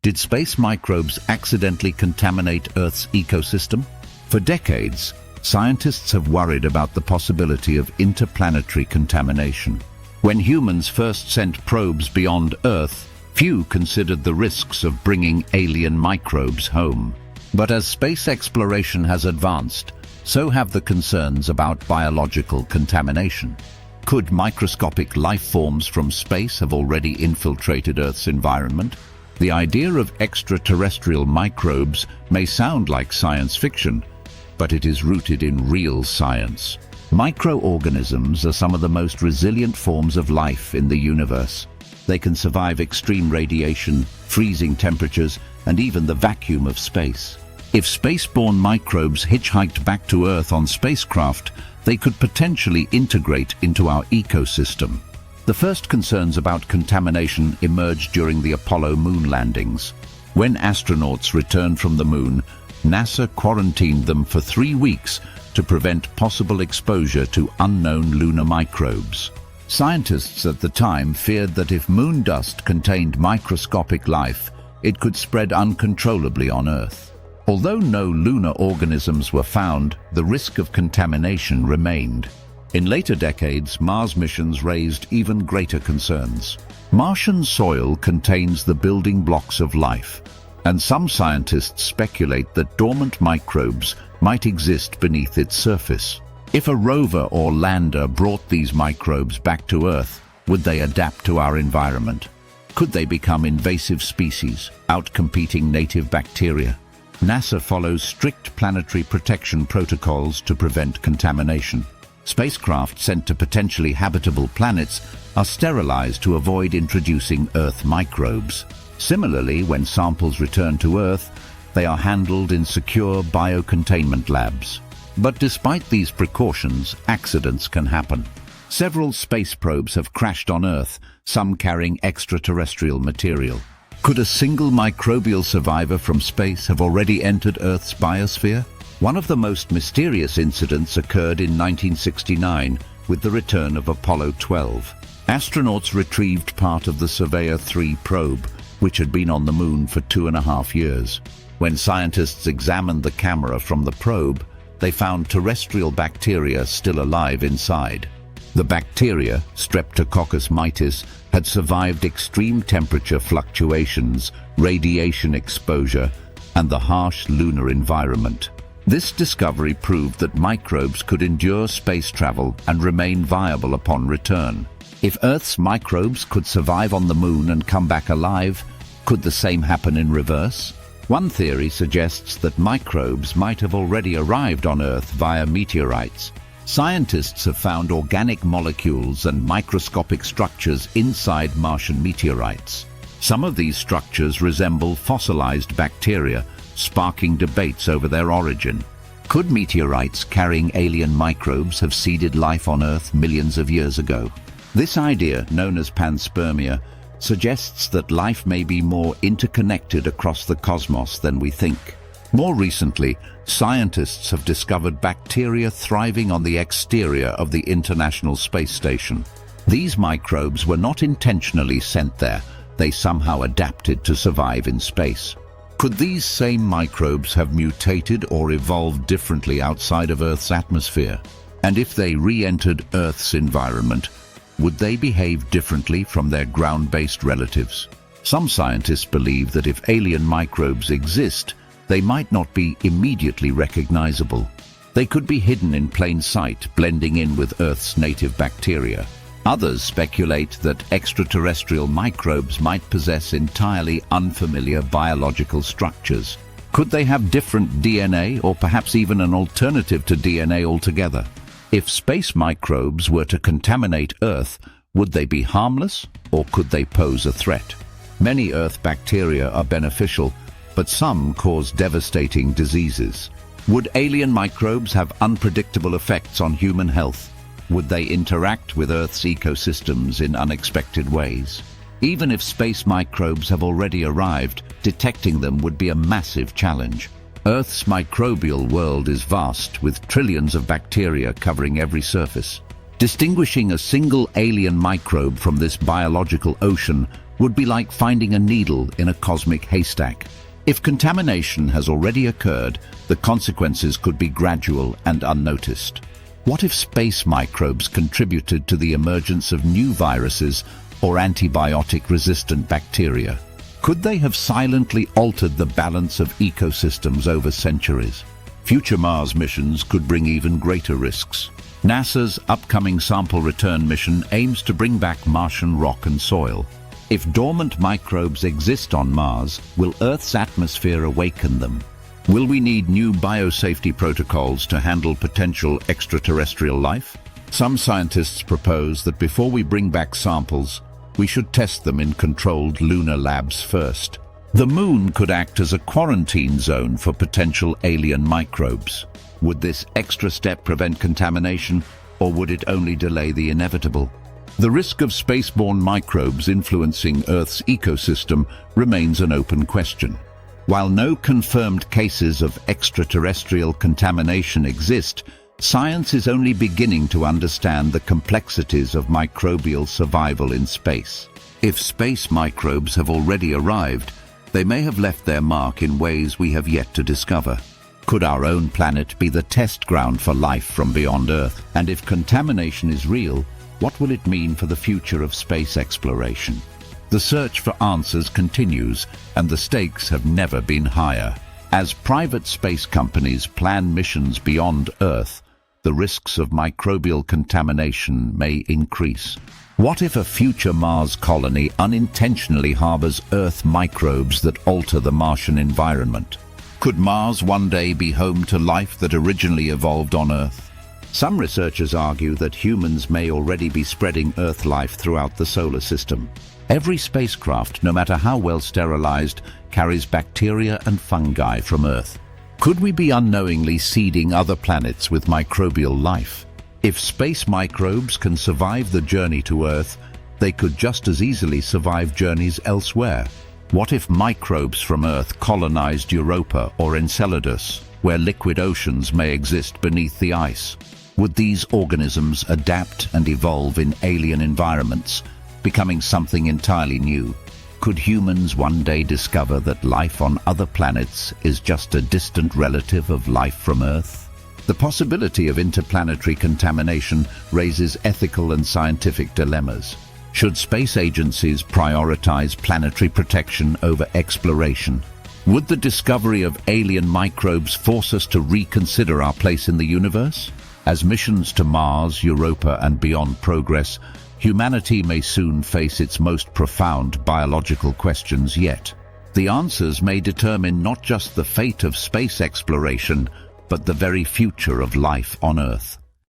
Did space microbes accidentally contaminate Earth's ecosystem? For decades, scientists have worried about the possibility of interplanetary contamination. When humans first sent probes beyond Earth, few considered the risks of bringing alien microbes home. But as space exploration has advanced, so have the concerns about biological contamination. Could microscopic life forms from space have already infiltrated Earth's environment? The idea of extraterrestrial microbes may sound like science fiction, but it is rooted in real science. Microorganisms are some of the most resilient forms of life in the universe. They can survive extreme radiation, freezing temperatures, and even the vacuum of space. If spaceborne microbes hitchhiked back to Earth on spacecraft, they could potentially integrate into our ecosystem. The first concerns about contamination emerged during the Apollo moon landings. When astronauts returned from the moon, NASA quarantined them for 3 weeks to prevent possible exposure to unknown lunar microbes. Scientists at the time feared that if moon dust contained microscopic life, it could spread uncontrollably on Earth. Although no lunar organisms were found, the risk of contamination remained. In later decades, Mars missions raised even greater concerns. Martian soil contains the building blocks of life, and some scientists speculate that dormant microbes might exist beneath its surface. If a rover or lander brought these microbes back to Earth, would they adapt to our environment? Could they become invasive species, outcompeting native bacteria? NASA follows strict planetary protection protocols to prevent contamination. Spacecraft sent to potentially habitable planets are sterilized to avoid introducing Earth microbes. Similarly, when samples return to Earth, they are handled in secure biocontainment labs. But despite these precautions, accidents can happen. Several space probes have crashed on Earth, some carrying extraterrestrial material. Could a single microbial survivor from space have already entered Earth's biosphere? One of the most mysterious incidents occurred in 1969 with the return of Apollo 12. Astronauts retrieved part of the Surveyor 3 probe, which had been on the moon for 2.5 years. When scientists examined the camera from the probe, they found terrestrial bacteria still alive inside. The bacteria, Streptococcus mitis, had survived extreme temperature fluctuations, radiation exposure, and the harsh lunar environment. This discovery proved that microbes could endure space travel and remain viable upon return. If Earth's microbes could survive on the moon and come back alive, could the same happen in reverse? One theory suggests that microbes might have already arrived on Earth via meteorites. Scientists have found organic molecules and microscopic structures inside Martian meteorites. Some of these structures resemble fossilized bacteria, sparking debates over their origin. Could meteorites carrying alien microbes have seeded life on Earth millions of years ago? This idea, known as panspermia, suggests that life may be more interconnected across the cosmos than we think. More recently, scientists have discovered bacteria thriving on the exterior of the International Space Station. These microbes were not intentionally sent there. They somehow adapted to survive in space. Could these same microbes have mutated or evolved differently outside of Earth's atmosphere? And if they re-entered Earth's environment, would they behave differently from their ground-based relatives? Some scientists believe that if alien microbes exist, they might not be immediately recognizable. They could be hidden in plain sight, blending in with Earth's native bacteria. Others speculate that extraterrestrial microbes might possess entirely unfamiliar biological structures. Could they have different DNA or perhaps even an alternative to DNA altogether? If space microbes were to contaminate Earth, would they be harmless or could they pose a threat? Many Earth bacteria are beneficial, but some cause devastating diseases. Would alien microbes have unpredictable effects on human health? Would they interact with Earth's ecosystems in unexpected ways? Even if space microbes have already arrived, detecting them would be a massive challenge. Earth's microbial world is vast, with trillions of bacteria covering every surface. Distinguishing a single alien microbe from this biological ocean would be like finding a needle in a cosmic haystack. If contamination has already occurred, the consequences could be gradual and unnoticed. What if space microbes contributed to the emergence of new viruses or antibiotic-resistant bacteria? Could they have silently altered the balance of ecosystems over centuries? Future Mars missions could bring even greater risks. NASA's upcoming sample return mission aims to bring back Martian rock and soil. If dormant microbes exist on Mars, will Earth's atmosphere awaken them? Will we need new biosafety protocols to handle potential extraterrestrial life? Some scientists propose that before we bring back samples, we should test them in controlled lunar labs first. The Moon could act as a quarantine zone for potential alien microbes. Would this extra step prevent contamination, or would it only delay the inevitable? The risk of spaceborne microbes influencing Earth's ecosystem remains an open question. While no confirmed cases of extraterrestrial contamination exist, science is only beginning to understand the complexities of microbial survival in space. If space microbes have already arrived, they may have left their mark in ways we have yet to discover. Could our own planet be the test ground for life from beyond Earth? And if contamination is real, what will it mean for the future of space exploration? The search for answers continues, and the stakes have never been higher. As private space companies plan missions beyond Earth, the risks of microbial contamination may increase. What if a future Mars colony unintentionally harbors Earth microbes that alter the Martian environment? Could Mars one day be home to life that originally evolved on Earth? Some researchers argue that humans may already be spreading Earth life throughout the solar system. Every spacecraft, no matter how well sterilized, carries bacteria and fungi from Earth. Could we be unknowingly seeding other planets with microbial life? If space microbes can survive the journey to Earth, they could just as easily survive journeys elsewhere. What if microbes from Earth colonized Europa or Enceladus, where liquid oceans may exist beneath the ice? Would these organisms adapt and evolve in alien environments, becoming something entirely new? Could humans one day discover that life on other planets is just a distant relative of life from Earth? The possibility of interplanetary contamination raises ethical and scientific dilemmas. Should space agencies prioritize planetary protection over exploration? Would the discovery of alien microbes force us to reconsider our place in the universe? As missions to Mars, Europa, and beyond progress, humanity may soon face its most profound biological questions yet. The answers may determine not just the fate of space exploration, but the very future of life on Earth.